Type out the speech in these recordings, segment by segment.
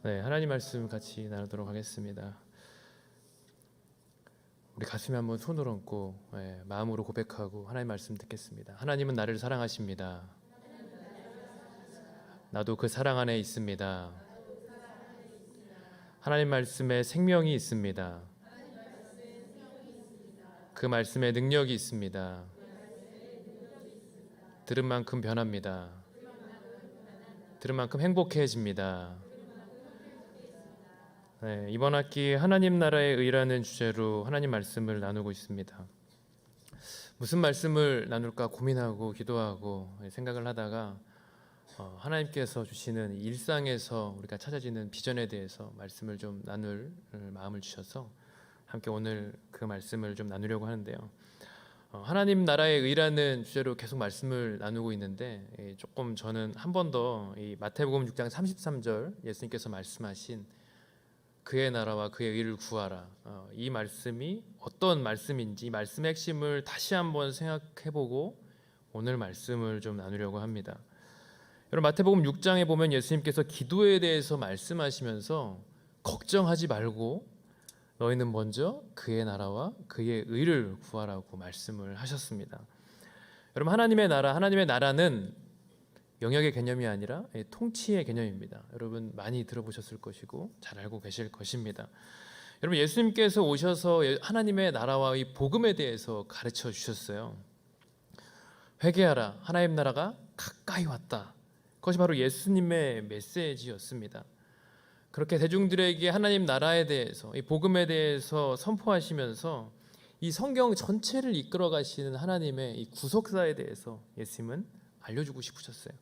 네, 하나님 말씀 같이 나누도록 하겠습니다. 우리 가슴에 한번 손을 얹고 마음으로 고백하고 하나님 말씀 듣겠습니다. 하나님은 나를 사랑하십니다. 나도 그 사랑 안에 있습니다. 하나님 말씀에 생명이 있습니다. 그 말씀에 능력이 있습니다. 들은 만큼 변합니다. 들은 만큼 행복해집니다. 네, 이번 학기 하나님 나라의 의라는 주제로 하나님 말씀을 나누고 있습니다. 무슨 말씀을 나눌까 고민하고 기도하고 생각을 하다가 하나님께서 주시는 일상에서 우리가 찾아지는 비전에 대해서 말씀을 좀 나눌 마음을 주셔서 함께 오늘 그 말씀을 좀 나누려고 하는데요. 하나님 나라의 의라는 주제로 계속 말씀을 나누고 있는데 조금 저는 한 번 더 마태복음 6장 33절 예수님께서 말씀하신 그의 나라와 그의 의를 구하라, 이 말씀이 어떤 말씀인지 이 말씀의 핵심을 다시 한번 생각해보고 오늘 말씀을 좀 나누려고 합니다. 여러분, 마태복음 6장에 보면 예수님께서 기도에 대해서 말씀하시면서 걱정하지 말고 너희는 먼저 그의 나라와 그의 의를 구하라고 말씀을 하셨습니다. 여러분, 하나님의 나라는 영역의 개념이 아니라 통치의 개념입니다. 여러분 많이 들어보셨을 것이고 잘 알고 계실 것입니다. 여러분, 예수님께서 오셔서 하나님의 나라와 이 복음에 대해서 가르쳐 주셨어요. 회개하라, 하나님 나라가 가까이 왔다. 그것이 바로 예수님의 메시지였습니다. 그렇게 대중들에게 하나님 나라에 대해서, 이 복음에 대해서 선포하시면서 이 성경 전체를 이끌어 가시는 하나님의 이 구속사에 대해서 예수님은 알려주고 싶으셨어요.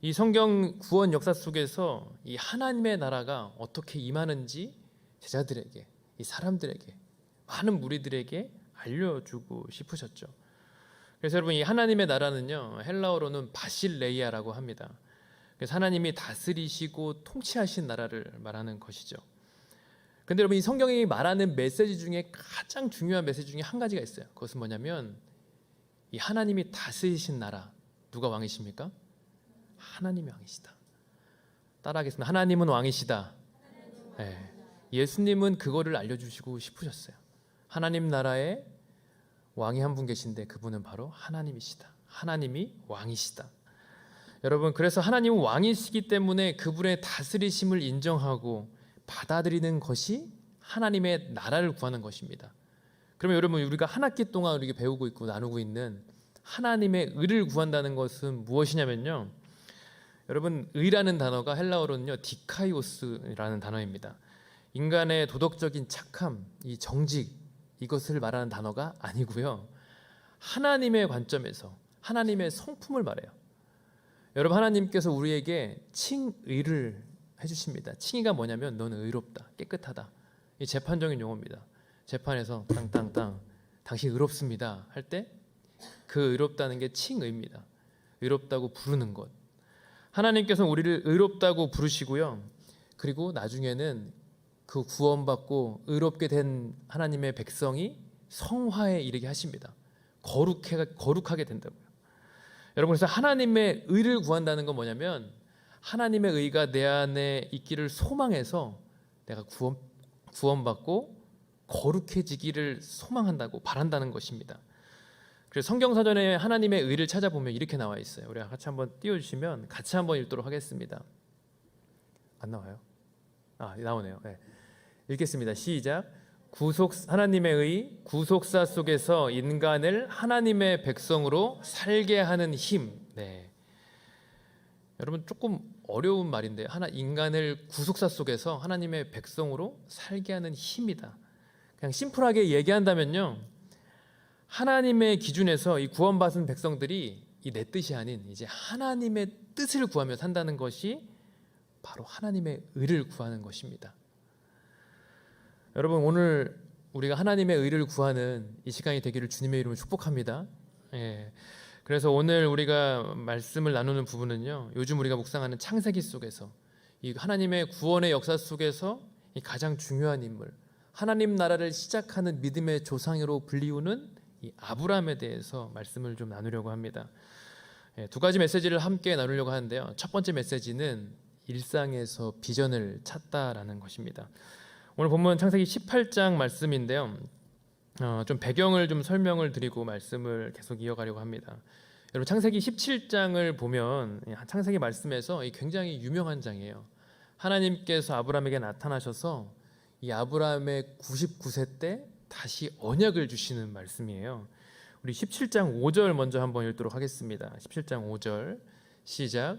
이 성경 구원 역사 속에서 이 하나님의 나라가 어떻게 임하는지 제자들에게, 이 사람들에게, 많은 무리들에게 알려주고 싶으셨죠. 그래서 여러분, 이 하나님의 나라는요, 헬라어로는 바실레이아라고 합니다. 그래서 하나님이 다스리시고 통치하신 나라를 말하는 것이죠. 근데 여러분, 이 성경이 말하는 메시지 중에 가장 중요한 메시지 중에 한 가지가 있어요. 그것은 뭐냐면 이 하나님이 다스리신 나라, 누가 왕이십니까? 하나님이 왕이시다. 따라하겠습니다. 하나님은 왕이시다. 네. 예수님은 그거를 알려주시고 싶으셨어요. 하나님 나라에 왕이 한 분 계신데 그분은 바로 하나님이시다. 하나님이 왕이시다. 여러분, 그래서 하나님은 왕이시기 때문에 그분의 다스리심을 인정하고 받아들이는 것이 하나님의 나라를 구하는 것입니다. 그러면 여러분, 우리가 한 학기 동안 우리가 배우고 있고 나누고 있는 하나님의 의를 구한다는 것은 무엇이냐면요, 여러분, 의라는 단어가 헬라어로는요 디카이오스라는 단어입니다. 인간의 도덕적인 착함, 이 정직, 이것을 말하는 단어가 아니고요, 하나님의 관점에서 하나님의 성품을 말해요. 여러분, 하나님께서 우리에게 칭의를 해주십니다. 칭의가 뭐냐면 너는 의롭다, 깨끗하다. 이 재판적인 용어입니다. 재판에서 땅땅땅 당신 의롭습니다 할 때 그 의롭다는 게 칭의입니다. 의롭다고 부르는 것. 하나님께서는 우리를 의롭다고 부르시고요, 그리고 나중에는 그 구원받고 의롭게 된 하나님의 백성이 성화에 이르게 하십니다. 거룩하게 된다고요. 여러분, 그래서 하나님의 의를 구한다는 건 뭐냐면 하나님의 의가 내 안에 있기를 소망해서 내가 구원받고 거룩해지기를 소망한다고, 바란다는 것입니다. 그래서 성경사전에 하나님의 의를 찾아보면 이렇게 나와 있어요. 우리가 같이 한번 띄워주시면 같이 한번 읽도록 하겠습니다. 안 나와요? 나오네요. 네. 읽겠습니다. 시작. 하나님의 의, 구속사 속에서 인간을 하나님의 백성으로 살게 하는 힘. 네. 여러분, 조금 어려운 말인데, 인간을 구속사 속에서 하나님의 백성으로 살게 하는 힘이다. 그냥 심플하게 얘기한다면요, 하나님의 기준에서 이 구원받은 백성들이 이 내 뜻이 아닌 이제 하나님의 뜻을 구하며 산다는 것이 바로 하나님의 의를 구하는 것입니다. 여러분, 오늘 우리가 하나님의 의를 구하는 이 시간이 되기를 주님의 이름으로 축복합니다. 그래서 오늘 우리가 말씀을 나누는 부분은요, 요즘 우리가 묵상하는 창세기 속에서 이 하나님의 구원의 역사 속에서 이 가장 중요한 인물, 하나님 나라를 시작하는 믿음의 조상으로 불리우는 이 아브라함에 대해서 말씀을 좀 나누려고 합니다. 두 가지 메시지를 함께 나누려고 하는데요, 첫 번째 메시지는 일상에서 비전을 찾다라는 것입니다. 오늘 본문 창세기 18장 말씀인데요. 좀 배경을 좀 설명을 드리고 말씀을 계속 이어가려고 합니다. 여러분 창세기 17장을 보면 창세기 말씀에서 굉장히 유명한 장이에요. 하나님께서 아브라함에게 나타나셔서 이 아브라함의 99세 때 다시 언약을 주시는 말씀이에요. 우리 17장 5절 먼저 한번 읽도록 하겠습니다. 17장 5절 시작.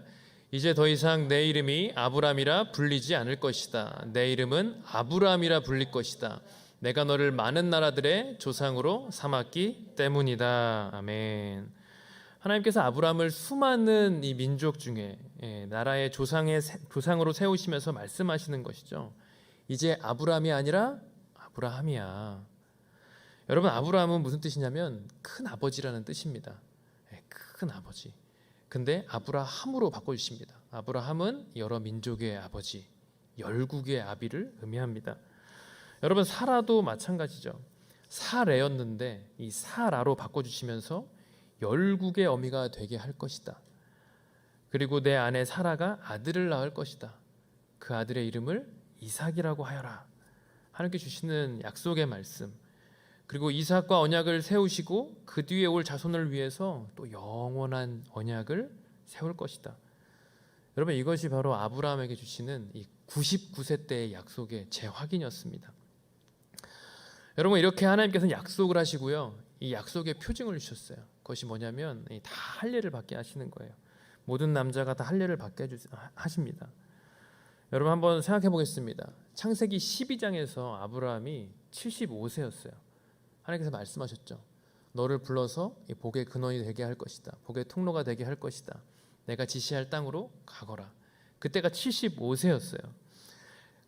이제 더 이상 내 이름이 아브람이라 불리지 않을 것이다. 내 이름은 아브람이라 불릴 것이다. 내가 너를 많은 나라들의 조상으로 삼았기 때문이다. 아멘. 하나님께서 아브람을 수많은 이 민족 중에 나라의 조상으로 세우시면서 말씀하시는 것이죠. 이제 아브람이 아니라 아브라함이야. 여러분 아브라함은 무슨 뜻이냐면 큰 아버지라는 뜻입니다. 큰 아버지. 근데 아브라함으로 바꿔주십니다. 아브라함은 여러 민족의 아버지, 열국의 아비를 의미합니다. 여러분 사라도 마찬가지죠. 사레였는데 이 사라로 바꿔주시면서 열국의 어미가 되게 할 것이다. 그리고 내 아내 사라가 아들을 낳을 것이다. 그 아들의 이름을 이삭이라고 하여라. 하나님께 주시는 약속의 말씀. 그리고 이삭과 언약을 세우시고 그 뒤에 올 자손을 위해서 또 영원한 언약을 세울 것이다. 여러분 이것이 바로 아브라함에게 주시는 이 99세 때의 약속의 재확인이었습니다. 여러분 이렇게 하나님께서는 약속을 하시고요. 이 약속의 표징을 주셨어요. 그것이 뭐냐면 다 할례를 받게 하시는 거예요. 모든 남자가 다 할례를 받게 하십니다. 여러분 한번 생각해 보겠습니다. 창세기 12장에서 아브라함이 75세였어요. 하나님께서 말씀하셨죠. 너를 불러서 이 복의 근원이 되게 할 것이다. 복의 통로가 되게 할 것이다. 내가 지시할 땅으로 가거라. 그때가 75세였어요.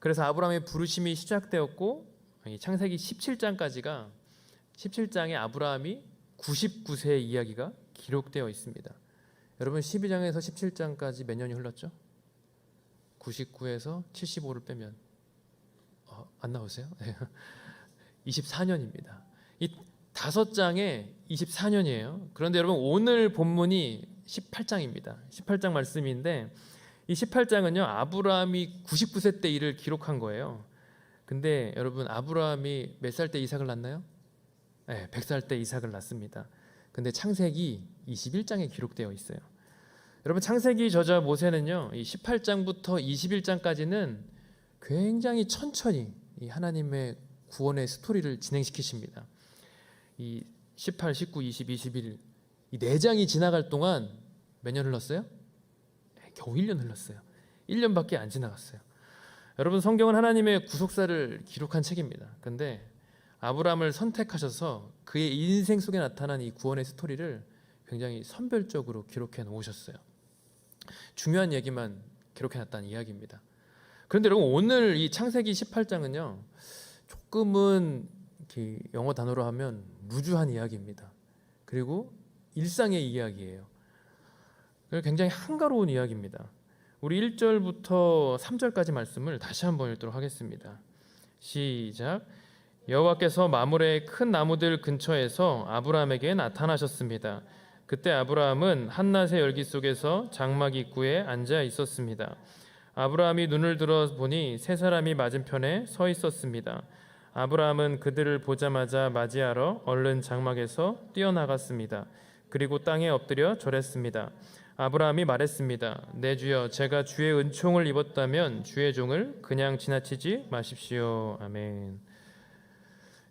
그래서 아브라함의 부르심이 시작되었고 이 창세기 17장까지가 17장에 아브라함이 99세의 이야기가 기록되어 있습니다. 여러분 12장에서 17장까지 몇 년이 흘렀죠? 99에서 75를 빼면 안 나오세요? 24년입니다. 이 5장에 24년이에요. 그런데 여러분 오늘 본문이 18장입니다. 18장 말씀인데 이 18장은요 아브라함이 99세 때 일을 기록한 거예요. 근데 여러분 아브라함이 몇 살 때 이삭을 낳나요? 네, 100살 때 이삭을 낳습니다. 근데 창세기 21장에 기록되어 있어요. 여러분 창세기 저자 모세는요 이 18장부터 21장까지는 굉장히 천천히 이 하나님의 구원의 스토리를 진행시키십니다. 이 18, 19, 20, 21 이 4장이 지나갈 동안 몇 년 흘렀어요? 겨우 1년 흘렀어요. 1년밖에 안 지나갔어요. 여러분 성경은 하나님의 구속사를 기록한 책입니다. 근데 아브라함을 선택하셔서 그의 인생 속에 나타난 이 구원의 스토리를 굉장히 선별적으로 기록해 놓으셨어요. 중요한 얘기만 기록해 놨다는 이야기입니다. 그런데 여러분 오늘 이 창세기 18장은요 조금은 영어 단어로 하면 루즈한 이야기입니다. 그리고 일상의 이야기예요. 굉장히 한가로운 이야기입니다. 우리 1절부터 3절까지 말씀을 다시 한번 읽도록 하겠습니다. 시작. 여호와께서 마므레의 큰 나무들 근처에서 아브라함에게 나타나셨습니다. 그때 아브라함은 한낮의 열기 속에서 장막 입구에 앉아 있었습니다. 아브라함이 눈을 들어 보니 세 사람이 맞은편에 서 있었습니다. 아브라함은 그들을 보자마자 맞이하러 얼른 장막에서 뛰어나갔습니다. 그리고 땅에 엎드려 절했습니다. 아브라함이 말했습니다. 내 주여, 제가 주의 은총을 입었다면 주의 종을 그냥 지나치지 마십시오. 아멘.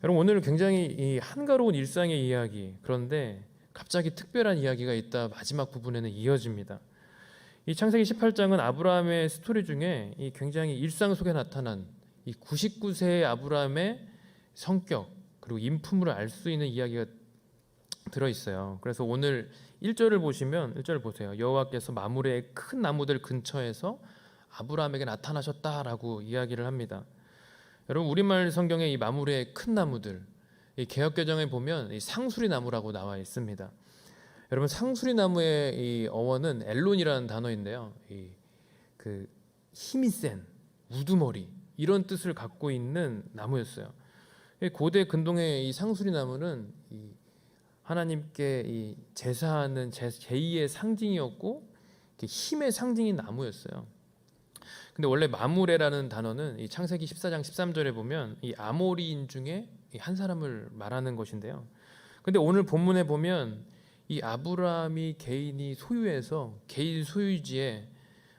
여러분 오늘은 굉장히 이 한가로운 일상의 이야기, 그런데 갑자기 특별한 이야기가 있다 마지막 부분에는 이어집니다. 이 창세기 18장은 아브라함의 스토리 중에 이 굉장히 일상 속에 나타난 이 99세의 아브라함의 성격 그리고 인품을 알 수 있는 이야기가 들어있어요. 그래서 오늘 1절을 보시면 1절 보세요. 여호와께서 마므레의 큰 나무들 근처에서 아브라함에게 나타나셨다라고 이야기를 합니다. 여러분 우리말 성경에 이 마므레의 큰 나무들, 이 개역개정에 보면 이 상수리 나무라고 나와 있습니다. 여러분 상수리 나무의 이 어원은 엘론이라는 단어인데요. 그 힘이 센 우두머리 이런 뜻을 갖고 있는 나무였어요. 고대 근동의 이 상수리 나무는 이 하나님께 이 제사하는 제2의 상징이었고 힘의 상징인 나무였어요. 근데 원래 마므레라는 단어는 이 창세기 14장 13절에 보면 이 아모리인 중에 이 한 사람을 말하는 것인데요. 근데 오늘 본문에 보면 이 아브라함이 개인이 소유해서 개인 소유지에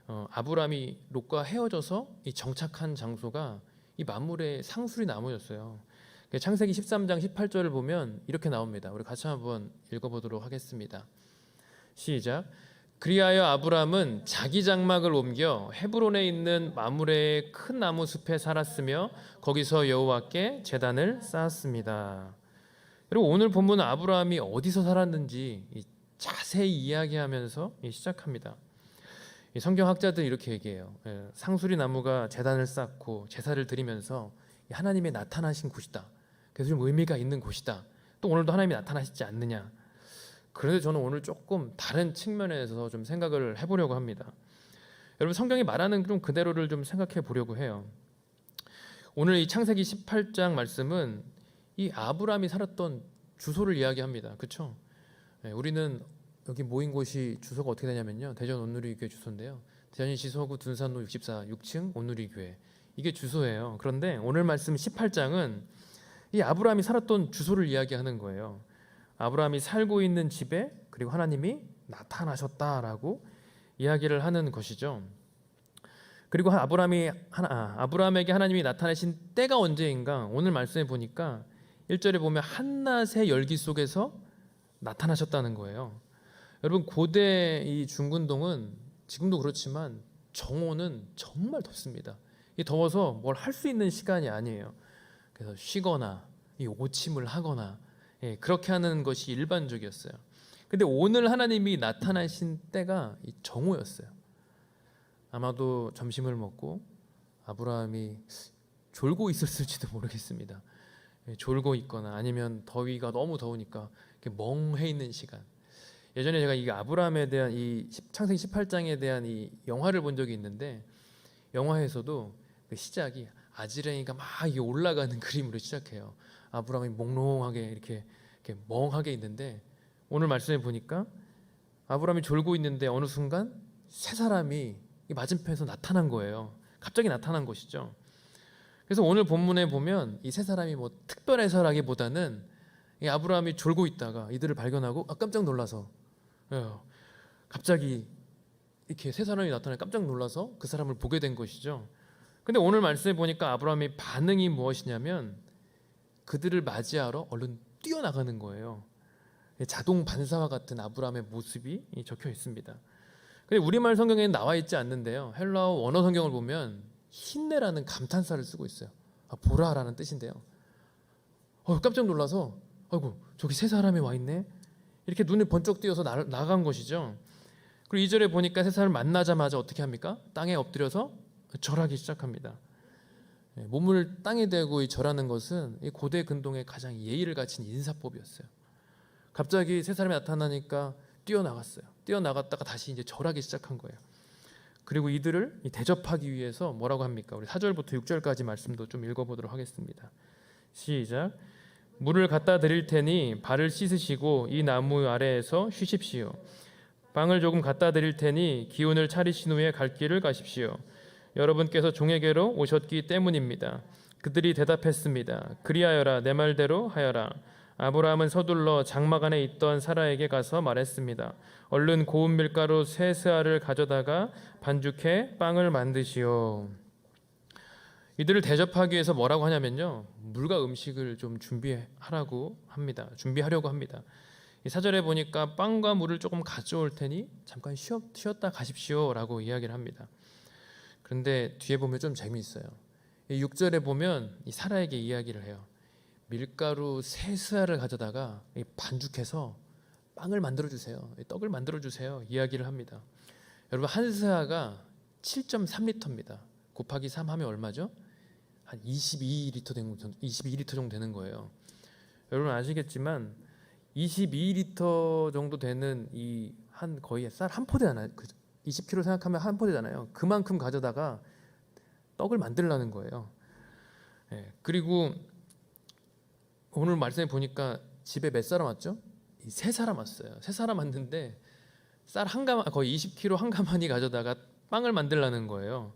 아브라함이 롯과 헤어져서 이 정착한 장소가 이 마므레 상수리 나무였어요. 창세기 13장 18절을 보면 이렇게 나옵니다. 우리 같이 한번 읽어보도록 하겠습니다. 시작. 그리하여 아브라함은 자기 장막을 옮겨 헤브론에 있는 마므레의 큰 나무 숲에 살았으며 거기서 여호와께 제단을 쌓았습니다. 그리고 오늘 본문은 아브라함이 어디서 살았는지 자세히 이야기하면서 시작합니다. 성경학자들이 이렇게 얘기해요. 상수리 나무가 제단을 쌓고 제사를 드리면서 하나님의 나타나신 곳이다. 그래서 좀 의미가 있는 곳이다. 또 오늘도 하나님이 나타나시지 않느냐. 그런데 저는 오늘 조금 다른 측면에서 좀 생각을 해보려고 합니다. 여러분 성경이 말하는 좀 그대로를 좀 생각해 보려고 해요. 오늘 이 창세기 18장 말씀은 이 아브라함이 살았던 주소를 이야기합니다. 그렇죠? 우리는 여기 모인 곳이 주소가 어떻게 되냐면요. 대전 온누리교회 주소인데요. 대전시 지서구 둔산로 64 6층 온누리교회. 이게 주소예요. 그런데 오늘 말씀 18장은 이 아브라함이 살았던 주소를 이야기하는 거예요. 아브라함이 살고 있는 집에 그리고 하나님이 나타나셨다라고 이야기를 하는 것이죠. 그리고 아브라함에게 하나님이 나타나신 때가 언제인가? 오늘 말씀에 보니까 1절에 보면 한낮의 열기 속에서 나타나셨다는 거예요. 여러분 고대 이 중근동은 지금도 그렇지만 정오는 정말 덥습니다. 이 더워서 뭘 할 수 있는 시간이 아니에요. 그래서 쉬거나 이 오침을 하거나 그렇게 하는 것이 일반적이었어요. 근데 오늘 하나님이 나타나신 때가 이 정오였어요. 아마도 점심을 먹고 아브라함이 졸고 있었을지도 모르겠습니다. 졸고 있거나 아니면 더위가 너무 더우니까 멍해 있는 시간. 예전에 제가 이 아브라함에 대한 이 창세기 18장에 대한 이 영화를 본 적이 있는데 영화에서도 그 시작이 아지랭이가 막 올라가는 그림으로 시작해요. 아브라함이 몽롱하게 이렇게 멍하게 있는데 오늘 말씀에 보니까 아브라함이 졸고 있는데 어느 순간 세 사람이 맞은편에서 나타난 거예요. 갑자기 나타난 것이죠. 그래서 오늘 본문에 보면 이 세 사람이 뭐 특별해서라기보다는 이 아브라함이 졸고 있다가 이들을 발견하고 깜짝 놀라서 갑자기 이렇게 세 사람이 나타나 깜짝 놀라서 그 사람을 보게 된 것이죠. 근데 오늘 말씀에 보니까 아브라함의 반응이 무엇이냐면 그들을 맞이하러 얼른 뛰어나가는 거예요. 자동 반사와 같은 아브라함의 모습이 적혀 있습니다. 근데 우리말 성경에는 나와 있지 않는데요. 헬라어 원어 성경을 보면 힘내라는 감탄사를 쓰고 있어요. 보라라는 뜻인데요. 깜짝 놀라서 아이고 저기 세 사람이 와 있네. 이렇게 눈이 번쩍 띄어서 나간 것이죠. 그리고 2절에 보니까 세 사람을 만나자마자 어떻게 합니까? 땅에 엎드려서 절하기 시작합니다. 몸을 땅에 대고 절하는 것은 이 고대 근동의 가장 예의를 갖춘 인사법이었어요. 갑자기 세 사람이 나타나니까 뛰어나갔어요. 뛰어나갔다가 다시 이제 절하기 시작한 거예요. 그리고 이들을 대접하기 위해서 뭐라고 합니까? 우리 4절부터 6절까지 말씀도 좀 읽어보도록 하겠습니다. 시작. 물을 갖다 드릴 테니 발을 씻으시고 이 나무 아래에서 쉬십시오. 빵을 조금 갖다 드릴 테니 기운을 차리신 후에 갈 길을 가십시오. 여러분께서 종에게로 오셨기 때문입니다. 그들이 대답했습니다. 그리하여라, 내 말대로 하여라. 아브라함은 서둘러 장막 안에 있던 사라에게 가서 말했습니다. 얼른 고운 밀가루 세 스아를 가져다가 반죽해 빵을 만드시오. 이들을 대접하기 위해서 뭐라고 하냐면요, 물과 음식을 좀 준비하려고 합니다. 이 4절에 보니까 빵과 물을 조금 가져올 테니 잠깐 쉬었다 가십시오라고 이야기를 합니다. 그런데 뒤에 보면 좀 재미있어요. 6절에 보면 이 사라에게 이야기를 해요. 밀가루 세 스아를 가져다가 반죽해서 빵을 만들어 주세요. 떡을 만들어 주세요. 이야기를 합니다. 여러분 한 스아가 7.3리터입니다. 곱하기 3 하면 얼마죠? 한 22리터 정도 되는 거예요. 여러분 아시겠지만 22리터 정도 되는 이 한 거의 쌀 한 포대잖아요. 20kg 생각하면 한 포대잖아요. 그만큼 가져다가 떡을 만들라는 거예요. 그리고 오늘 말씀에 보니까 집에 몇 사람 왔죠? 세 사람 왔어요. 세 사람 왔는데 쌀 한 가마, 거의 20kg 한 가마니 가져다가 빵을 만들라는 거예요.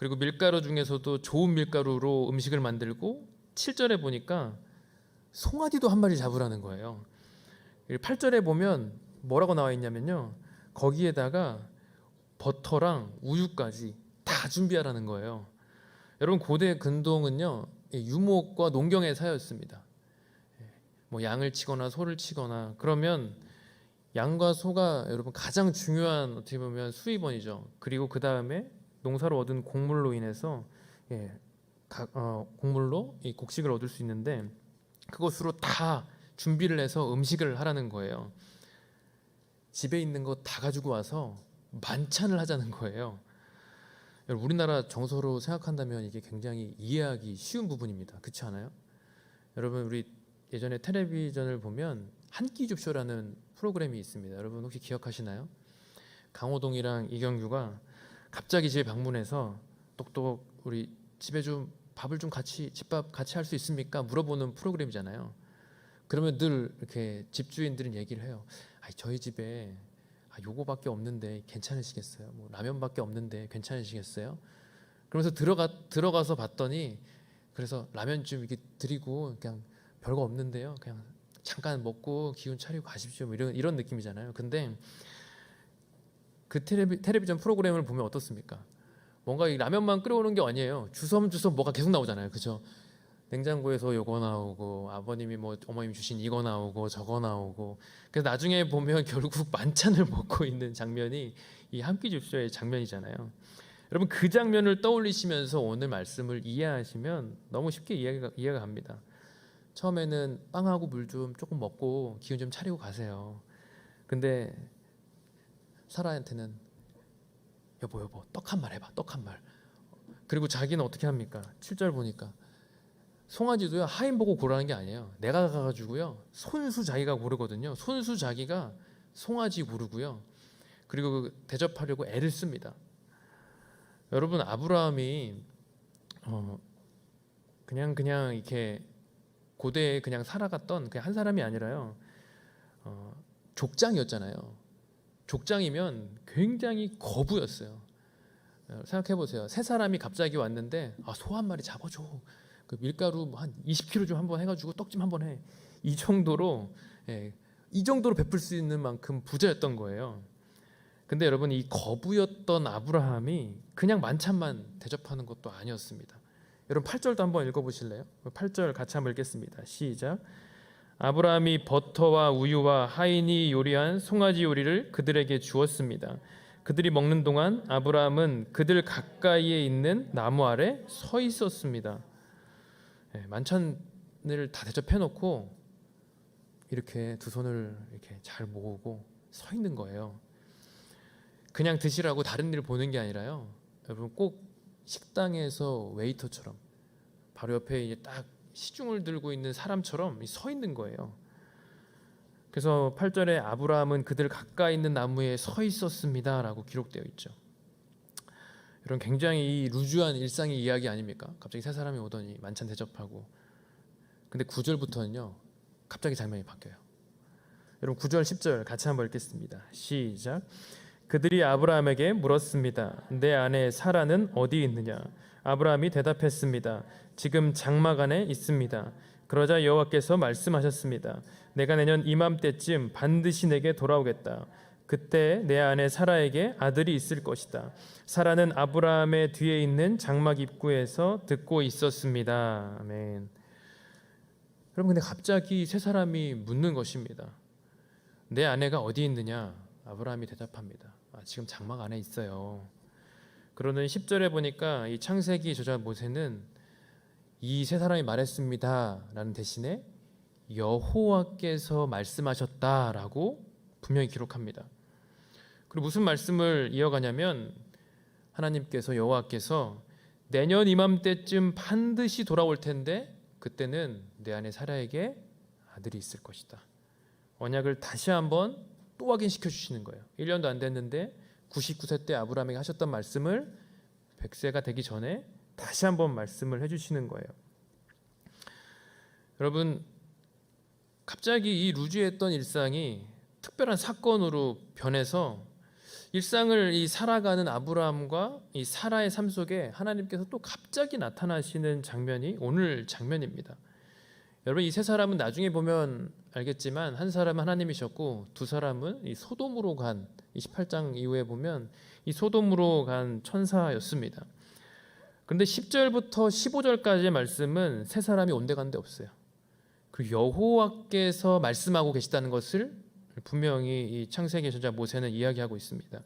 그리고 밀가루 중에서도 좋은 밀가루로 음식을 만들고 7절에 보니까 송아지도 한 마리 잡으라는 거예요. 8절에 보면 뭐라고 나와 있냐면요, 거기에다가 버터랑 우유까지 다 준비하라는 거예요. 여러분, 고대 근동은요 유목과 농경의 사였습니다. 뭐 양을 치거나 소를 치거나 그러면 양과 소가 여러분 가장 중요한 어떻게 보면 수입원이죠. 그리고 그 다음에 농사로 얻은 곡물로 인해서 곡물로 이 곡식을 얻을 수 있는데, 그것으로 다 준비를 해서 음식을 하라는 거예요. 집에 있는 거 다 가지고 와서 만찬을 하자는 거예요. 우리나라 정서로 생각한다면 이게 굉장히 이해하기 쉬운 부분입니다. 그렇지 않아요? 여러분, 우리 예전에 텔레비전을 보면 한 끼 줍쇼라는 프로그램이 있습니다. 여러분 혹시 기억하시나요? 강호동이랑 이경규가 갑자기 집에 방문해서 똑똑 우리 집에 좀 밥을 좀 같이 집밥 같이 할 수 있습니까? 물어보는 프로그램이잖아요. 그러면 늘 이렇게 집주인들은 얘기를 해요. 저희 집에 요거밖에 없는데 괜찮으시겠어요? 뭐 라면밖에 없는데 괜찮으시겠어요? 그러면서 들어가서 봤더니, 그래서 라면 좀 이렇게 드리고 그냥 별거 없는데요, 그냥 잠깐 먹고 기운 차리고 가십시오, 뭐 이런 느낌이잖아요. 근데 그 텔레비전 프로그램을 보면 어떻습니까? 뭔가 이 라면만 끓여오는 게 아니에요. 주섬주섬 뭐가 계속 나오잖아요, 그죠? 냉장고에서 요거 나오고, 아버님이 뭐 어머님이 주신 이거 나오고 저거 나오고, 그래서 나중에 보면 결국 만찬을 먹고 있는 장면이 이 한 끼 줍쇼의 장면이잖아요. 여러분, 그 장면을 떠올리시면서 오늘 말씀을 이해하시면 너무 쉽게 이해가 갑니다. 처음에는 빵하고 물 좀 조금 먹고 기운 좀 차리고 가세요. 근데 사라한테는 여보 떡 한 말 해봐, 떡 한 말. 그리고 자기는 어떻게 합니까? 7절 보니까 송아지도요 하인 보고 고르라는 게 아니에요. 내가 가가지고요 손수 자기가 고르거든요. 손수 자기가 송아지 고르고요. 그리고 대접하려고 애를 씁니다. 여러분, 아브라함이 그냥 이렇게 고대에 그냥 살아갔던 그냥 한 사람이 아니라요, 족장이었잖아요. 족장이면 굉장히 거부였어요. 생각해 보세요. 세 사람이 갑자기 왔는데 소 한 마리 잡아줘, 그 밀가루 한 20kg 좀 한번 해가지고 떡 좀 한번 해, 이 정도로 베풀 수 있는 만큼 부자였던 거예요. 근데 여러분, 이 거부였던 아브라함이 그냥 만찬만 대접하는 것도 아니었습니다. 여러분 8절도 한번 읽어보실래요? 8절 같이 한번 읽겠습니다. 시작. 아브라함이 버터와 우유와 하인이 요리한 송아지 요리를 그들에게 주었습니다. 그들이 먹는 동안 아브라함은 그들 가까이에 있는 나무 아래 서 있었습니다. 만찬을 다 대접해놓고 이렇게 두 손을 이렇게 잘 모으고 서 있는 거예요. 그냥 드시라고 다른 일을 보는 게 아니라요, 여러분 꼭 식당에서 웨이터처럼 바로 옆에 이제 딱 시중을 들고 있는 사람처럼 서 있는 거예요. 그래서 8절에 아브라함은 그들 가까이 있는 나무에 서 있었습니다라고 기록되어 있죠. 이런 굉장히 루즈한 일상의 이야기 아닙니까? 갑자기 세 사람이 오더니 만찬 대접하고. 근데 9절부터는요 갑자기 장면이 바뀌어요. 여러분 9절 10절 같이 한번 읽겠습니다. 시작. 그들이 아브라함에게 물었습니다. 내 아내 사라는 어디 있느냐? 아브라함이 대답했습니다. 지금 장막 안에 있습니다. 그러자 여호와께서 말씀하셨습니다. 내가 내년 이맘때쯤 반드시 내게 돌아오겠다. 그때 내 아내 사라에게 아들이 있을 것이다. 사라는 아브라함의 뒤에 있는 장막 입구에서 듣고 있었습니다. 아멘. 여러분, 근데 갑자기 세 사람이 묻는 것입니다. 내 아내가 어디 있느냐? 아브라함이 대답합니다. 지금 장막 안에 있어요. 그러는 10절에 보니까 이 창세기 저자 모세는 이 세 사람이 말했습니다 라는 대신에 여호와께서 말씀하셨다라고 분명히 기록합니다. 그리고 무슨 말씀을 이어가냐면, 하나님께서 여호와께서 내년 이맘때쯤 반드시 돌아올 텐데 그때는 내 아내 사라에게 아들이 있을 것이다. 언약을 다시 한번 또 확인시켜 주시는 거예요. 1년도 안 됐는데 99세 때 아브라함에게 하셨던 말씀을 100세가 되기 전에 다시 한번 말씀을 해주시는 거예요. 여러분, 갑자기 이 루즈했던 일상이 특별한 사건으로 변해서 일상을 이 살아가는 아브라함과 이 사라의 삶 속에 하나님께서 또 갑자기 나타나시는 장면이 오늘 장면입니다. 여러분, 이 세 사람은 나중에 보면 알겠지만 한 사람은 하나님이셨고 두 사람은 이 소돔으로 간, 28장 이후에 보면 이 소돔으로 간 천사였습니다. 그런데 10절부터 15절까지의 말씀은 세 사람이 온데간데 없어요. 그 여호와께서 말씀하고 계시다는 것을 분명히 이 창세기 저자 모세는 이야기하고 있습니다.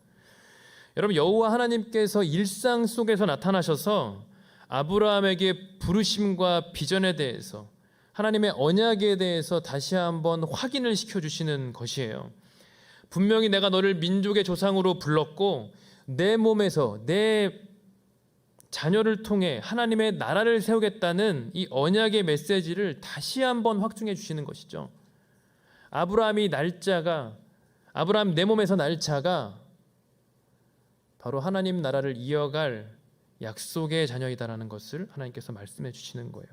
여러분, 여호와 하나님께서 일상 속에서 나타나셔서 아브라함에게 부르심과 비전에 대해서, 하나님의 언약에 대해서 다시 한번 확인을 시켜주시는 것이에요. 분명히 내가 너를 민족의 조상으로 불렀고 내 몸에서 내 자녀를 통해 하나님의 나라를 세우겠다는 이 언약의 메시지를 다시 한번 확증해 주시는 것이죠. 아브라함 내 몸에서 날 자가 바로 하나님 나라를 이어갈 약속의 자녀이다라는 것을 하나님께서 말씀해 주시는 거예요.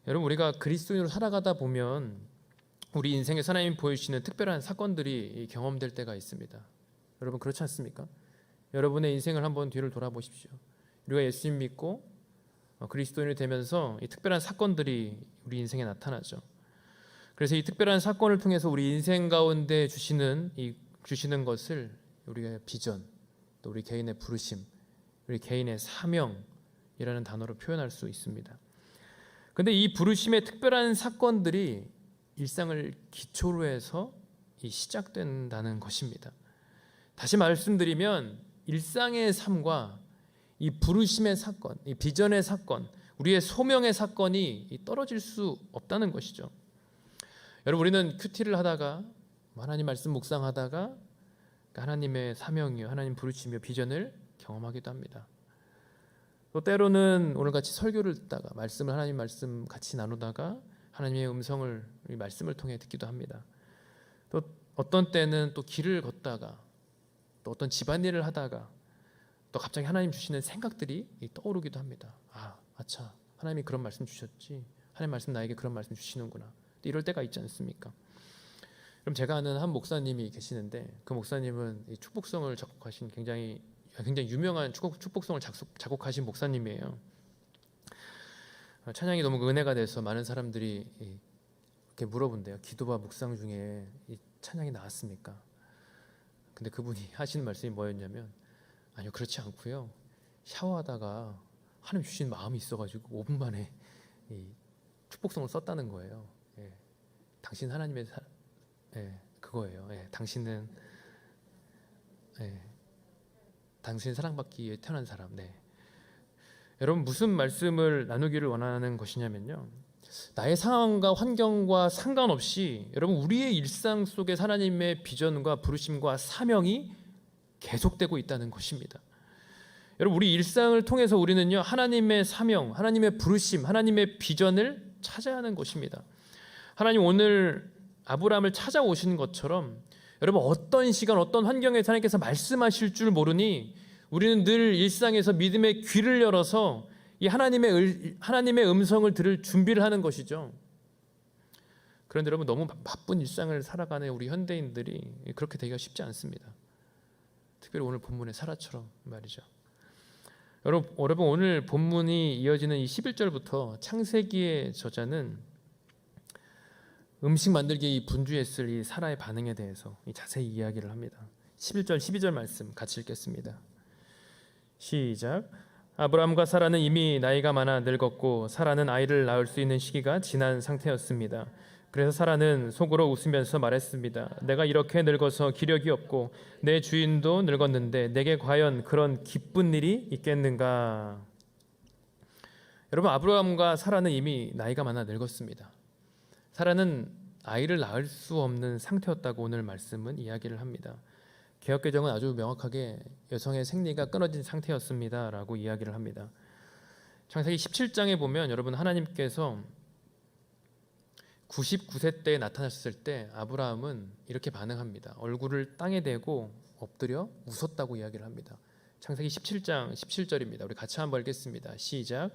여러분, 우리가 그리스도인으로 살아가다 보면 우리 인생에서 하나님이 보여주시는 특별한 사건들이 경험될 때가 있습니다. 여러분, 그렇지 않습니까? 여러분의 인생을 한번 뒤를 돌아보십시오. 우리가 예수님 믿고 그리스도인이 되면서 이 특별한 사건들이 우리 인생에 나타나죠. 그래서 이 특별한 사건을 통해서 우리 인생 가운데 주시는 것을 우리의 비전, 또 우리 개인의 부르심, 우리 개인의 사명이라는 단어로 표현할 수 있습니다. 그런데 이 부르심의 특별한 사건들이 일상을 기초로 해서 시작된다는 것입니다. 다시 말씀드리면 일상의 삶과 이 부르심의 사건, 이 비전의 사건, 우리의 소명의 사건이 떨어질 수 없다는 것이죠. 여러분, 우리는 큐티를 하다가 하나님 말씀 묵상하다가 하나님의 사명이요, 하나님 부르심이요, 비전을 경험하기도 합니다. 또 때로는 오늘같이 설교를 듣다가 하나님 말씀 같이 나누다가 하나님의 음성을 이 말씀을 통해 듣기도 합니다. 또 어떤 때는 또 길을 걷다가 또 어떤 집안일을 하다가 또 갑자기 하나님 주시는 생각들이 떠오르기도 합니다. 아차, 하나님이 그런 말씀 주셨지, 하나님 말씀 나에게 그런 말씀 주시는구나. 이럴 때가 있지 않습니까? 그럼 제가 아는 한 목사님이 계시는데 그 목사님은 이 축복성을 작곡하신 굉장히 유명한 축복성을 작곡하신 목사님이에요. 찬양이 너무 은혜가 돼서 많은 사람들이 이렇게 물어본대요. 기도와 묵상 중에 이 찬양이 나왔습니까? 근데 그분이 하시는 말씀이 뭐였냐면, 아니요, 그렇지 않고요, 샤워하다가 하나님 주신 마음이 있어가지고 5분 만에 이 축복성을 썼다는 거예요. 당신 하나님의 그거예요. 당신은 당신 사랑받기 위해 태어난 사람. 여러분, 무슨 말씀을 나누기를 원하는 것이냐면요, 나의 상황과 환경과 상관없이 여러분, 우리의 일상 속에 하나님의 비전과 부르심과 사명이 계속되고 있다는 것입니다. 여러분, 우리 일상을 통해서 우리는요, 하나님의 사명, 하나님의 부르심, 하나님의 비전을 찾아야 하는 것입니다. 하나님 오늘 아브라함을 찾아오신 것처럼 여러분, 어떤 시간 어떤 환경에서 하나님께서 말씀하실 줄 모르니 우리는 늘 일상에서 믿음의 귀를 열어서 이 하나님의 음성을 들을 준비를 하는 것이죠. 그런데 여러분, 너무 바쁜 일상을 살아가는 우리 현대인들이 그렇게 되기가 쉽지 않습니다. 특별히 오늘 본문의 사라처럼 말이죠. 여러분, 오늘 본문이 이어지는 이 11절부터 창세기의 저자는 음식 만들기에 이 분주했을 이 사라의 반응에 대해서 자세히 이야기를 합니다. 11절 12절 말씀 같이 읽겠습니다. 시작. 아브라함과 사라는 이미 나이가 많아 늙었고 사라는 아이를 낳을 수 있는 시기가 지난 상태였습니다. 그래서 사라는 속으로 웃으면서 말했습니다. 내가 이렇게 늙어서 기력이 없고 내 주인도 늙었는데 내게 과연 그런 기쁜 일이 있겠는가? 여러분, 아브라함과 사라는 이미 나이가 많아 늙었습니다. 사라는 아이를 낳을 수 없는 상태였다고 오늘 말씀은 이야기를 합니다. 개역개정은 아주 명확하게 여성의 생리가 끊어진 상태였습니다 라고 이야기를 합니다. 창세기 17장에 보면 여러분, 하나님께서 99세 때에 나타나셨을 때 아브라함은 이렇게 반응합니다. 얼굴을 땅에 대고 엎드려 웃었다고 이야기를 합니다. 창세기 17장 17절입니다. 우리 같이 한번 읽겠습니다. 시작.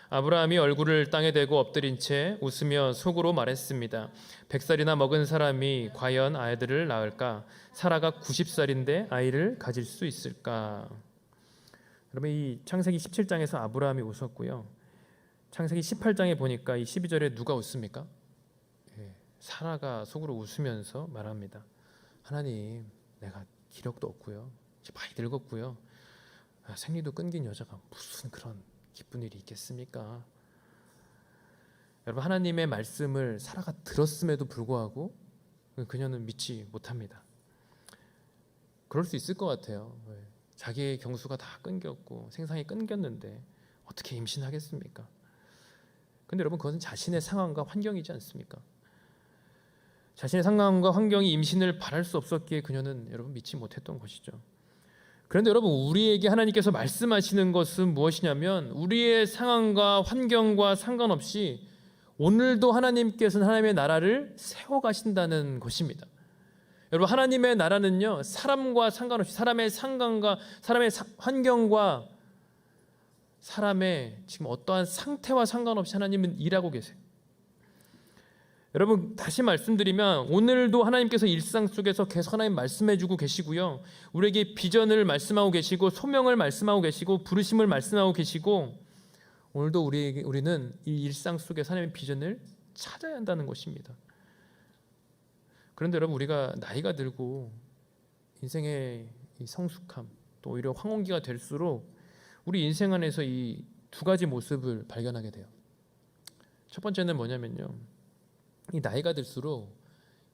아브라함이 얼굴을 땅에 대고 엎드린 채 웃으며 속으로 말했습니다. 100살이나 먹은 사람이 과연 아이들을 낳을까? 사라가 90살인데 아이를 가질 수 있을까? 여러분, 이 창세기 17장에서 아브라함이 웃었고요. 창세기 18장에 보니까 이 12절에 누가 웃습니까? 사라가 속으로 웃으면서 말합니다. 하나님, 내가 기력도 없고요, 이제 많이 늙었고요, 생리도 끊긴 여자가 무슨 그런 기쁜 일이 있겠습니까? 여러분, 하나님의 말씀을 사라가 들었음에도 불구하고 그녀는 믿지 못합니다. 그럴 수 있을 것 같아요. 자기의 경수가 다 끊겼고 생상이 끊겼는데 어떻게 임신하겠습니까? 근데 여러분, 그것은 자신의 상황과 환경이지 않습니까? 자신의 상황과 환경이 임신을 바랄 수 없었기에 그녀는 여러분 믿지 못했던 것이죠. 그런데 여러분, 우리에게 하나님께서 말씀하시는 것은 무엇이냐면, 우리의 상황과 환경과 상관없이 오늘도 하나님께서는 하나님의 나라를 세워가신다는 것입니다. 여러분, 하나님의 나라는요, 사람과 상관없이, 사람의 상관과 사람의 환경과 사람의 지금 어떠한 상태와 상관없이 하나님은 일하고 계세요. 여러분, 다시 말씀드리면 오늘도 하나님께서 일상 속에서 계속 하나님 말씀해주고 계시고요, 우리에게 비전을 말씀하고 계시고 소명을 말씀하고 계시고 부르심을 말씀하고 계시고, 오늘도 우리는 이 일상 속에서 하나님의 비전을 찾아야 한다는 것입니다. 그런데 여러분, 우리가 나이가 들고 인생의 이 성숙함, 또 오히려 황혼기가 될수록 우리 인생 안에서 이 두 가지 모습을 발견하게 돼요. 첫 번째는 뭐냐면요, 이 나이가 들수록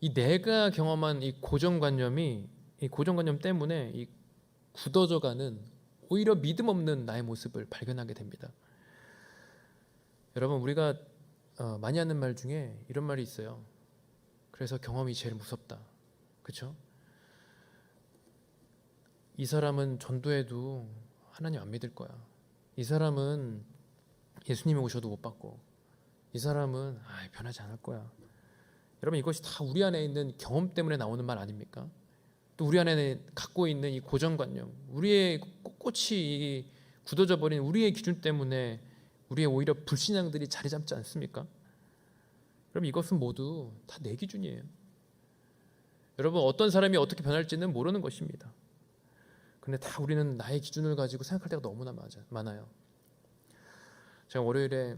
이 내가 경험한 이 고정관념 때문에 이 굳어져가는 오히려 믿음 없는 나의 모습을 발견하게 됩니다. 여러분, 우리가 많이 하는 말 중에 이런 말이 있어요. 그래서 경험이 제일 무섭다. 그렇죠? 이 사람은 전도해도 하나님 안 믿을 거야. 이 사람은 예수님이 오셔도 못 받고, 이 사람은 변하지 않을 거야. 여러분, 이것이 다 우리 안에 있는 경험 때문에 나오는 말 아닙니까? 또 우리 안에 갖고 있는 이 고정관념, 우리의 꼿꼿이 굳어져 버린 우리의 기준 때문에 우리의 오히려 불신앙들이 자리 잡지 않습니까? 그럼 이것은 모두 다 내 기준이에요. 여러분, 어떤 사람이 어떻게 변할지는 모르는 것입니다. 근데 다 우리는 나의 기준을 가지고 생각할 때가 너무나 많아요. 제가 월요일에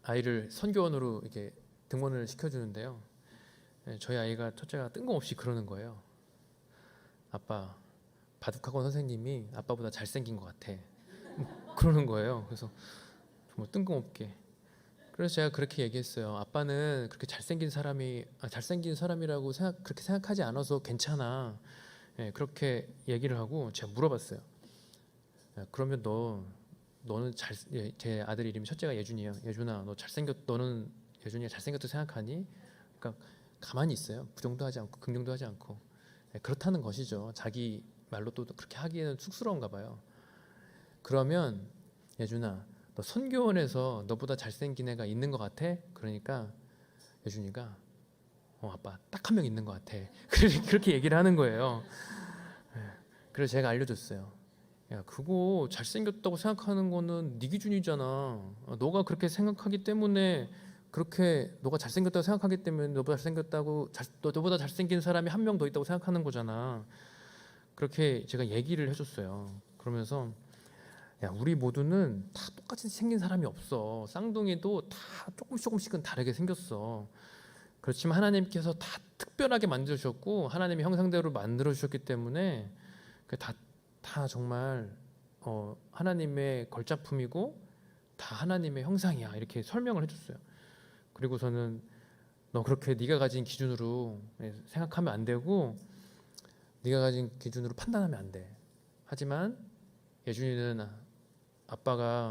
아이를 선교원으로 이렇게 등원을 시켜주는데요, 저희 아이가 첫째가 뜬금없이 그러는 거예요. 아빠, 바둑학원 선생님이 아빠보다 잘생긴 것 같아. 그러는 거예요. 그래서 정말 뜬금없게. 그래서 제가 그렇게 얘기했어요. 아빠는 그렇게 잘생긴 사람이라고 그렇게 생각하지 않아서 괜찮아. 그렇게 얘기를 하고 제가 물어봤어요. 그러면 너는 제 아들 이름이 첫째가 예준이에요. 예준아, 너는 예준이가 잘생겼다고 생각하니? 그러니까 가만히 있어요. 부정도 하지 않고 긍정도 하지 않고. 그렇다는 것이죠. 자기 말로 또 그렇게 하기에는 쑥스러운가 봐요. 그러면 예준아, 너 선교원에서 너보다 잘생긴 애가 있는 것 같아? 그러니까 예준이가 아빠 딱 한 명 있는 것 같아. 그렇게 얘기를 하는 거예요. 그래서 제가 알려줬어요. 야, 그거 잘생겼다고 생각하는 거는 네 기준이잖아. 너가 그렇게 생각하기 때문에, 그렇게 너가 잘생겼다고 생각하기 때문에 너보다 잘생긴 사람이 한 명 더 있다고 생각하는 거잖아. 그렇게 제가 얘기를 해줬어요. 그러면서 야, 우리 모두는 다 똑같이 생긴 사람이 없어. 쌍둥이도 다 조금씩은 다르게 생겼어. 그렇지만 하나님께서 다 특별하게 만드셨고 하나님의 형상대로 만들어 주셨기 때문에 다 정말 하나님의 걸작품이고 다 하나님의 형상이야, 이렇게 설명을 해줬어요. 그리고서는 너 그렇게 네가 가진 기준으로 생각하면 안 되고, 네가 가진 기준으로 판단하면 안 돼. 하지만 예준이는 아빠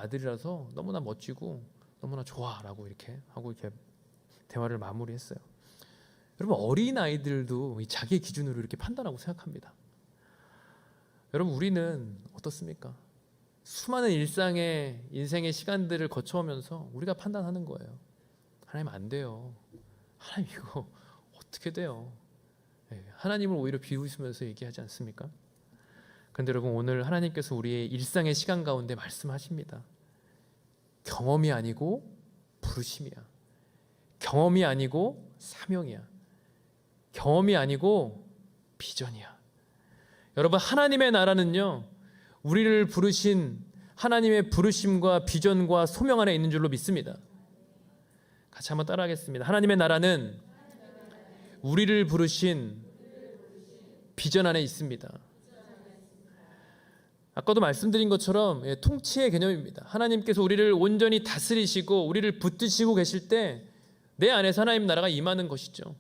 아들이라서 너무나 멋지고 너무나 좋아라고 이렇게 하고 이렇게 대화를 마무리했어요. 여러분, 어린 아이들도 자기의 기준으로 이렇게 판단하고 생각합니다. 여러분, 우리는 어떻습니까? 수많은 인생의 시간들을 거쳐오면서 우리가 판단하는 거예요. 하나님 안 돼요. 하나님 이거 어떻게 돼요? 하나님을 오히려 비웃으면서 얘기하지 않습니까? 그런데 여러분, 오늘 하나님께서 우리의 일상의 시간 가운데 말씀하십니다. 경험이 아니고 부르심이야. 경험이 아니고 사명이야. 경험이 아니고 비전이야. 여러분, 하나님의 나라는요, 우리를 부르신 하나님의 부르심과 비전과 소명 안에 있는 줄로 믿습니다. 같이 한번 따라하겠습니다. 하나님의 나라는 우리를 부르신 비전 안에 있습니다. 아까도 말씀드린 것처럼 통치의 개념입니다. 하나님께서 우리를 온전히 다스리시고 우리를 붙드시고 계실 때 내 안에서 하나님 나라가 임하는 것이죠.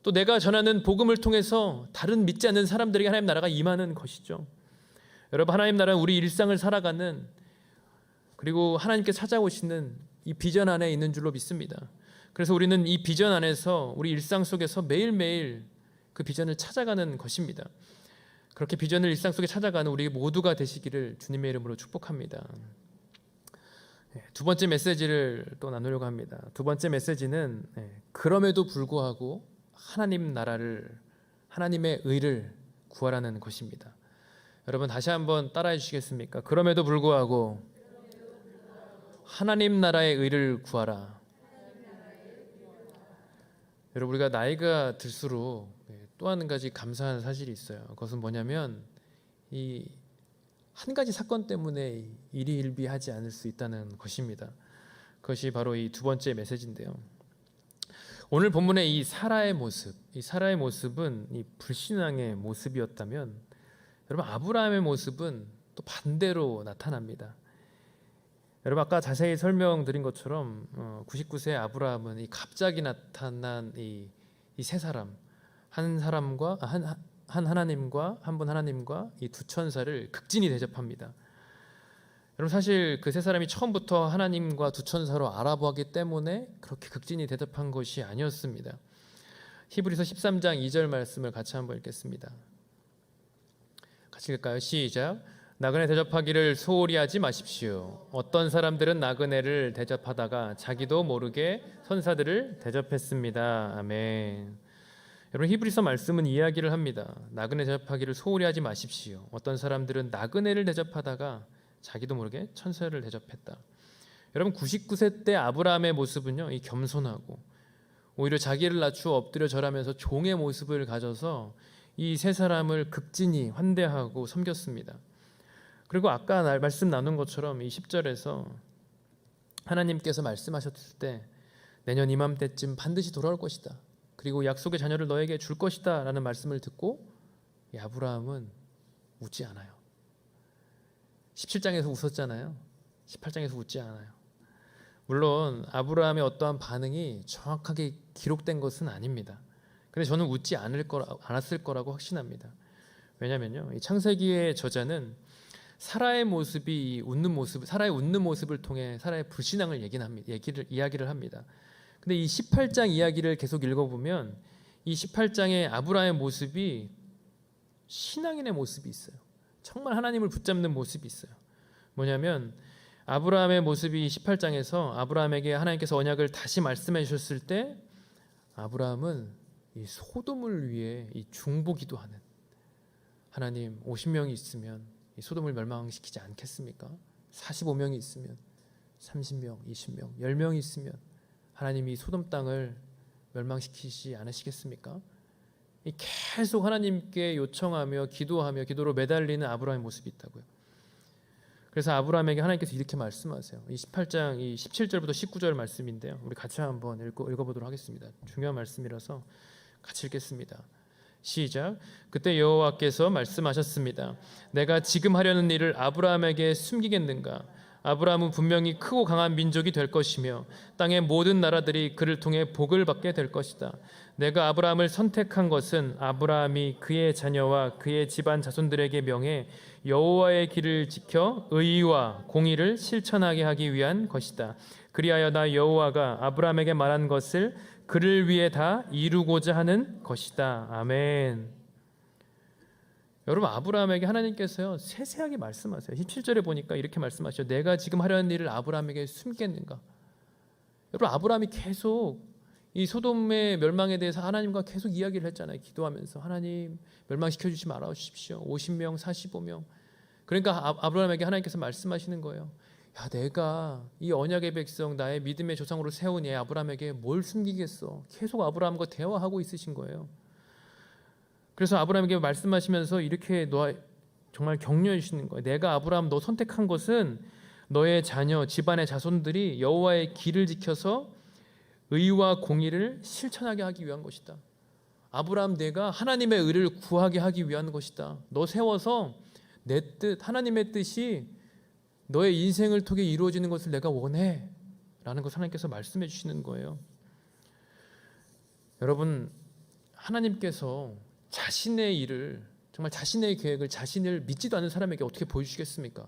또 내가 전하는 복음을 통해서 다른 믿지 않는 사람들에게 하나님 나라가 임하는 것이죠. 여러분, 하나님 나라는 우리 일상을 살아가는, 그리고 하나님께 찾아오시는 이 비전 안에 있는 줄로 믿습니다. 그래서 우리는 이 비전 안에서 우리 일상 속에서 매일매일 그 비전을 찾아가는 것입니다. 그렇게 비전을 일상 속에 찾아가는 우리 모두가 되시기를 주님의 이름으로 축복합니다. 두 번째 메시지를 또 나누려고 합니다. 두 번째 메시지는 그럼에도 불구하고 하나님 나라를, 하나님의 의를 구하라는 것입니다. 여러분, 다시 한번 따라해 주시겠습니까? 그럼에도 불구하고 하나님 나라의 의를 구하라. 여러분, 우리가 나이가 들수록 또 한 가지 감사한 사실이 있어요. 그것은 뭐냐면 이 한 가지 사건 때문에 일희일비하지 않을 수 있다는 것입니다. 그것이 바로 이 두 번째 메시지인데요. 오늘 본문의 이 사라의 모습은 이 불신앙의 모습이었다면, 여러분, 아브라함의 모습은 또 반대로 나타납니다. 여러분, 아까 자세히 설명드린 것처럼 99세 아브라함은 이 갑자기 나타난 이 세 사람, 한 하나님과 한 분 하나님과 이 두 천사를 극진히 대접합니다. 여러분, 사실 그 세 사람이 처음부터 하나님과 두 천사로 알아보았기 때문에 그렇게 극진히 대접한 것이 아니었습니다. 히브리서 13장 2절 말씀을 같이 한번 읽겠습니다. 같이 읽을까요? 시작. 나그네 대접하기를 소홀히 하지 마십시오. 어떤 사람들은 나그네를 대접하다가 자기도 모르게 천사들을 대접했습니다. 아멘. 여러분, 히브리서 말씀은 이야기를 합니다. 나그네 대접하기를 소홀히 하지 마십시오. 어떤 사람들은 나그네를 대접하다가 자기도 모르게 천사를 대접했다. 여러분, 99세 때 아브라함의 모습은요, 이 겸손하고 오히려 자기를 낮추어 엎드려 절하면서 종의 모습을 가져서 이 세 사람을 극진히 환대하고 섬겼습니다. 그리고 아까 말씀 나눈 것처럼 이 10절에서 하나님께서 말씀하셨을 때 내년 이맘때쯤 반드시 돌아올 것이다. 그리고 약속의 자녀를 너에게 줄 것이다 라는 말씀을 듣고 이 아브라함은 웃지 않아요. 17장에서 웃었잖아요. 18장에서 웃지 않아요. 물론 아브라함의 어떠한 반응이 정확하게 기록된 것은 아닙니다. 근데 저는 웃지 않았을 거라고 확신합니다. 왜냐면요, 이 창세기의 저자는 사라의 모습이 웃는 모습, 사라의 웃는 모습을 통해 사라의 불신앙을 이야기를 합니다. 근데 이 18장 이야기를 계속 읽어보면 이 18장의 아브라함의 모습이 신앙인의 모습이 있어요. 정말 하나님을 붙잡는 모습이 있어요. 뭐냐면 아브라함의 모습이 18장에서 아브라함에게 하나님께서 언약을 다시 말씀해 주셨을 때 아브라함은 이 소돔을 위해 이 중보기도하는, 하나님 50명이 있으면 이 소돔을 멸망시키지 않겠습니까? 45명이 있으면 30명, 20명, 10명이 있으면 하나님이 소돔 땅을 멸망시키지 않으시겠습니까? 계속 하나님께 요청하며 기도하며 기도로 매달리는 아브라함의 모습이 있다고요. 그래서 아브라함에게 하나님께서 이렇게 말씀하세요. 이 18장 이 17절부터 19절 말씀인데요. 우리 같이 한번 읽어보도록 하겠습니다. 중요한 말씀이라서 같이 읽겠습니다. 시작. 그때 여호와께서 말씀하셨습니다. 내가 지금 하려는 일을 아브라함에게 숨기겠는가? 아브라함은 분명히 크고 강한 민족이 될 것이며 땅의 모든 나라들이 그를 통해 복을 받게 될 것이다. 내가 아브라함을 선택한 것은 아브라함이 그의 자녀와 그의 집안 자손들에게 명해 여호와의 길을 지켜 의와 공의를 실천하게 하기 위한 것이다. 그리하여 나 여호와가 아브라함에게 말한 것을 그를 위해 다 이루고자 하는 것이다. 아멘. 여러분, 아브라함에게 하나님께서요 세세하게 말씀하세요. 17절에 보니까 이렇게 말씀하셔요. 내가 지금 하려는 일을 아브라함에게 숨겠는가? 여러분, 아브라함이 계속 이 소돔의 멸망에 대해서 하나님과 계속 이야기를 했잖아요. 기도하면서 하나님 멸망시켜 주지 말아 주십시오. 50명, 45명. 그러니까 아브라함에게 하나님께서 말씀하시는 거예요. 야, 내가 이 언약의 백성 나의 믿음의 조상으로 세운 이 아브라함에게 뭘 숨기겠어. 계속 아브라함과 대화하고 있으신 거예요. 그래서 아브라함에게 말씀하시면서 이렇게 정말 격려해 주시는 거예요. 내가 아브라함 너 선택한 것은 너의 자녀 집안의 자손들이 여호와의 길을 지켜서 의와 공의를 실천하게 하기 위한 것이다. 아브라함 내가 하나님의 의를 구하게 하기 위한 것이다. 너 세워서 내 뜻 하나님의 뜻이 너의 인생을 통해 이루어지는 것을 내가 원해 라는 것을 하나님께서 말씀해 주시는 거예요. 여러분, 하나님께서 자신의 일을 정말 자신의 계획을 자신을 믿지도 않는 사람에게 어떻게 보여주시겠습니까?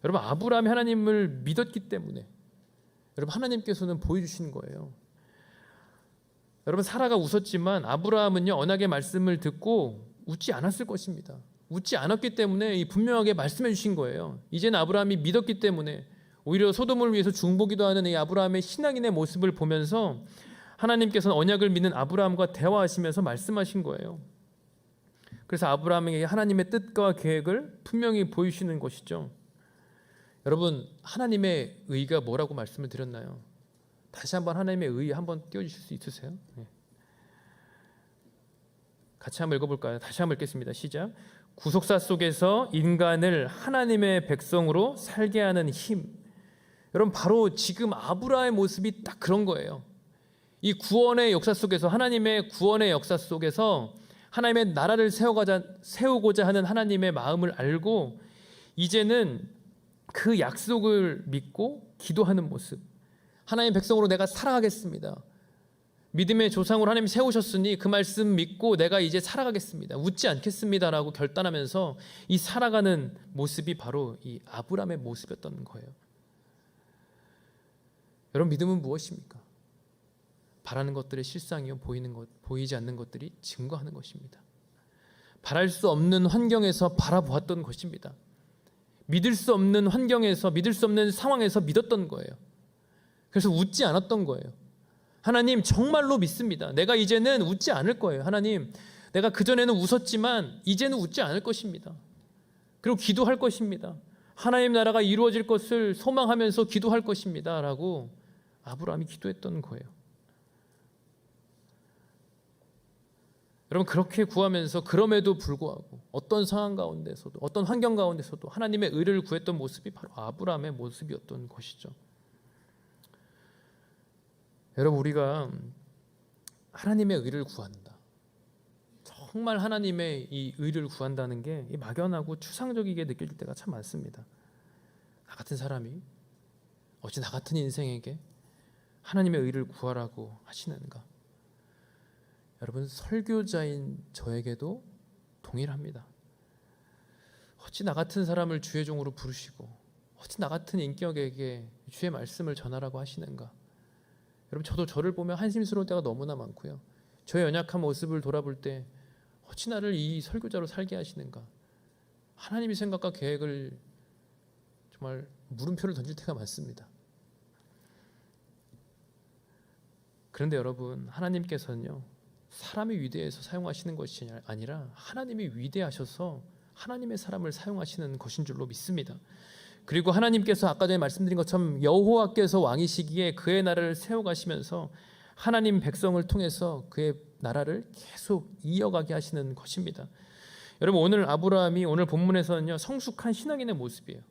여러분, 아브라함이 하나님을 믿었기 때문에 여러분 하나님께서는 보여주신 거예요. 여러분, 사라가 웃었지만 아브라함은요 언약의 말씀을 듣고 웃지 않았을 것입니다. 웃지 않았기 때문에 분명하게 말씀해 주신 거예요. 이제는 아브라함이 믿었기 때문에 오히려 소돔을 위해서 중보기도 하는 이 아브라함의 신앙인의 모습을 보면서 하나님께서는 언약을 믿는 아브라함과 대화하시면서 말씀하신 거예요. 그래서 아브라함에게 하나님의 뜻과 계획을 분명히 보이시는 것이죠. 여러분, 하나님의 의가 뭐라고 말씀을 드렸나요? 다시 한번 하나님의 의 한번 띄워주실 수 있으세요? 네. 같이 한번 읽어볼까요? 다시 한번 읽겠습니다. 시작. 구속사 속에서 인간을 하나님의 백성으로 살게 하는 힘. 여러분, 바로 지금 아브라함의 모습이 딱 그런 거예요. 이 구원의 역사 속에서, 하나님의 구원의 역사 속에서 하나님의 나라를 세우고자 하는 하나님의 마음을 알고 이제는 그 약속을 믿고 기도하는 모습. 하나님의 백성으로 내가 살아가겠습니다. 믿음의 조상으로 하나님이 세우셨으니 그 말씀 믿고 내가 이제 살아가겠습니다. 웃지 않겠습니다라고 결단하면서 이 살아가는 모습이 바로 이 아브라함의 모습이었던 거예요. 여러분, 믿음은 무엇입니까? 바라는 것들의 실상이요, 보이지 않는 것들이 증거하는 것입니다. 바랄 수 없는 환경에서 바라보았던 것입니다. 믿을 수 없는 환경에서, 믿을 수 없는 상황에서 믿었던 거예요. 그래서 웃지 않았던 거예요. 하나님, 정말로 믿습니다. 내가 이제는 웃지 않을 거예요. 하나님, 내가 그전에는 웃었지만 이제는 웃지 않을 것입니다. 그리고 기도할 것입니다. 하나님 나라가 이루어질 것을 소망하면서 기도할 것입니다 라고 아브라함이 기도했던 거예요. 여러분, 그렇게 구하면서 그럼에도 불구하고 어떤 상황 가운데서도, 어떤 환경 가운데서도 하나님의 의를 구했던 모습이 바로 아브라함의 모습이었던 것이죠. 여러분, 우리가 하나님의 의를 구한다, 정말 하나님의 이 의를 구한다는 게 막연하고 추상적이게 느껴질 때가 참 많습니다. 나 같은 사람이 어찌 나 같은 인생에게 하나님의 의를 구하라고 하시는가? 여러분, 설교자인 저에게도 동일합니다. 어찌 나 같은 사람을 주의 종으로 부르시고 어찌 나 같은 인격에게 주의 말씀을 전하라고 하시는가? 여러분, 저도 저를 보면 한심스러울 때가 너무나 많고요. 저의 연약한 모습을 돌아볼 때 어찌 나를 이 설교자로 살게 하시는가? 하나님의 생각과 계획을 정말 물음표를 던질 때가 많습니다. 그런데 여러분, 하나님께서는요, 사람이 위대해서 사용하시는 것이 아니라 하나님이 위대하셔서 하나님의 사람을 사용하시는 것인 줄로 믿습니다. 그리고 하나님께서 아까 전에 말씀드린 것처럼 여호와께서 왕이시기에 그의 나라를 세워가시면서 하나님 백성을 통해서 그의 나라를 계속 이어가게 하시는 것입니다. 여러분, 오늘 아브라함이 오늘 본문에서는요 성숙한 신앙인의 모습이에요.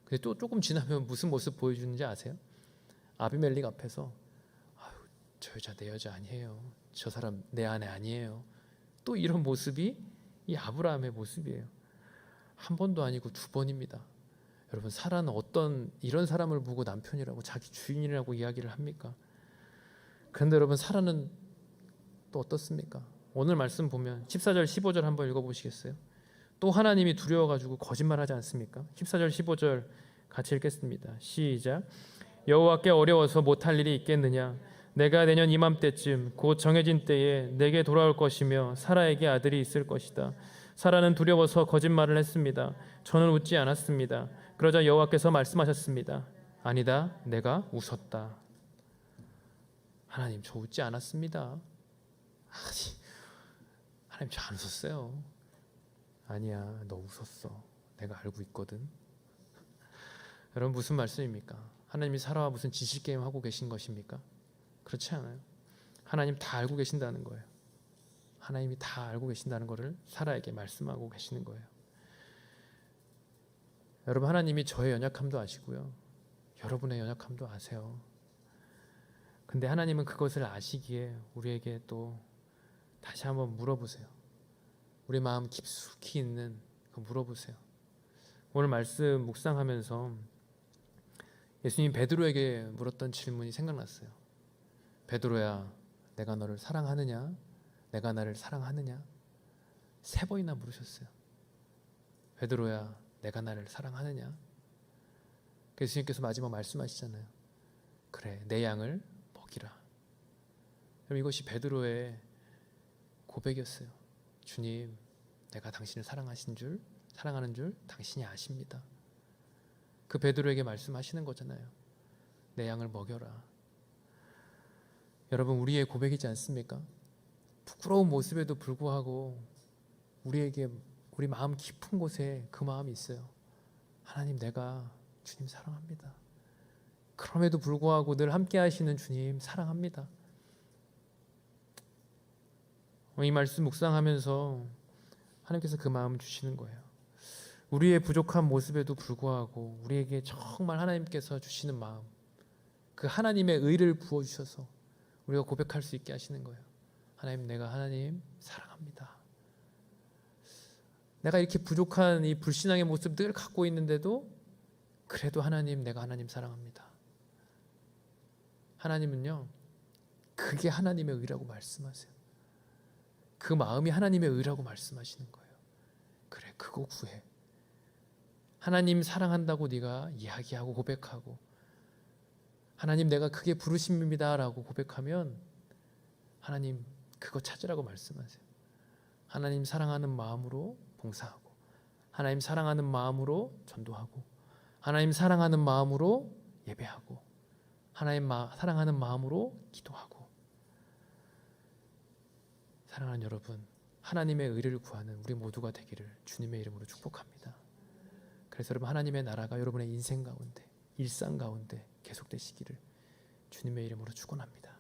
근데 또 조금 지나면 무슨 모습 보여주는지 아세요? 아비멜렉 앞에서 저 여자 내 여자 아니에요. 저 사람 내 아내 아니에요. 또 이런 모습이 이 아브라함의 모습이에요. 한 번도 아니고 두 번입니다. 여러분, 사라는 어떤 이런 사람을 보고 남편이라고 자기 주인이라고 이야기를 합니까? 그런데 여러분, 사라는 또 어떻습니까? 오늘 말씀 보면 14절 15절 한번 읽어보시겠어요? 또 하나님이 두려워가지고 거짓말하지 않습니까? 14절 15절 같이 읽겠습니다. 시작. 여호와께 어려워서 못할 일이 있겠느냐? 내가 내년 이맘때쯤 곧 정해진 때에 내게 돌아올 것이며 사라에게 아들이 있을 것이다. 사라는 두려워서 거짓말을 했습니다. 저는 웃지 않았습니다. 그러자 여호와께서 말씀하셨습니다. 아니다, 내가 웃었다. 하나님 저 웃지 않았습니다. 아니, 하나님 저 안 웃었어요. 아니야, 너 웃었어. 내가 알고 있거든. 여러분 무슨 말씀입니까? 하나님이 살아와 무슨 지식게임 하고 계신 것입니까? 그렇지 않아요. 하나님 다 알고 계신다는 거예요. 하나님이 다 알고 계신다는 것을 사라에게 말씀하고 계시는 거예요. 여러분 하나님이 저의 연약함도 아시고요. 여러분의 연약함도 아세요. 근데 하나님은 그것을 아시기에 우리에게 또 다시 한번 물어보세요. 우리 마음 깊숙이 있는 그 물어보세요. 오늘 말씀 묵상하면서 예수님 베드로에게 물었던 질문이 생각났어요. 베드로야, 내가 너를 사랑하느냐? 내가 나를 사랑하느냐? 3번이나 물으셨어요. 베드로야, 내가 나를 사랑하느냐? 예수님께서 마지막 말씀하시잖아요. 그래, 내 양을 먹이라. 그럼 이것이 베드로의 고백이었어요. 주님, 내가 당신을 사랑하는 줄 당신이 아십니다. 그 베드로에게 말씀하시는 거잖아요. 내 양을 먹여라. 여러분 우리의 고백이지 않습니까? 부끄러운 모습에도 불구하고 우리 마음 깊은 곳에 그 마음이 있어요. 하나님, 내가 주님 사랑합니다. 그럼에도 불구하고 늘 함께 하시는 주님 사랑합니다. 이 말씀 묵상하면서 하나님께서 그 마음을 주시는 거예요. 우리의 부족한 모습에도 불구하고 우리에게 정말 하나님께서 주시는 마음, 그 하나님의 의를 부어주셔서 우리가 고백할 수 있게 하시는 거예요. 하나님, 내가 하나님 사랑합니다. 내가 이렇게 부족한 이 불신앙의 모습 늘 갖고 있는데도 그래도 하나님, 내가 하나님 사랑합니다. 하나님은요, 그게 하나님의 의라고 말씀하세요. 그 마음이 하나님의 의라고 말씀하시는 거예요. 그래, 그거 구해. 하나님 사랑한다고 네가 이야기하고 고백하고, 하나님 내가 그게 부르심입니다 라고 고백하면 하나님 그거 찾으라고 말씀하세요. 하나님 사랑하는 마음으로 봉사하고, 하나님 사랑하는 마음으로 전도하고, 하나님 사랑하는 마음으로 예배하고, 하나님 사랑하는 마음으로 기도하고. 사랑하는 여러분, 하나님의 의를 구하는 우리 모두가 되기를 주님의 이름으로 축복합니다. 그래서 여러분, 하나님의 나라가 여러분의 인생 가운데, 일상 가운데 계속되시기를 주님의 이름으로 축원합니다.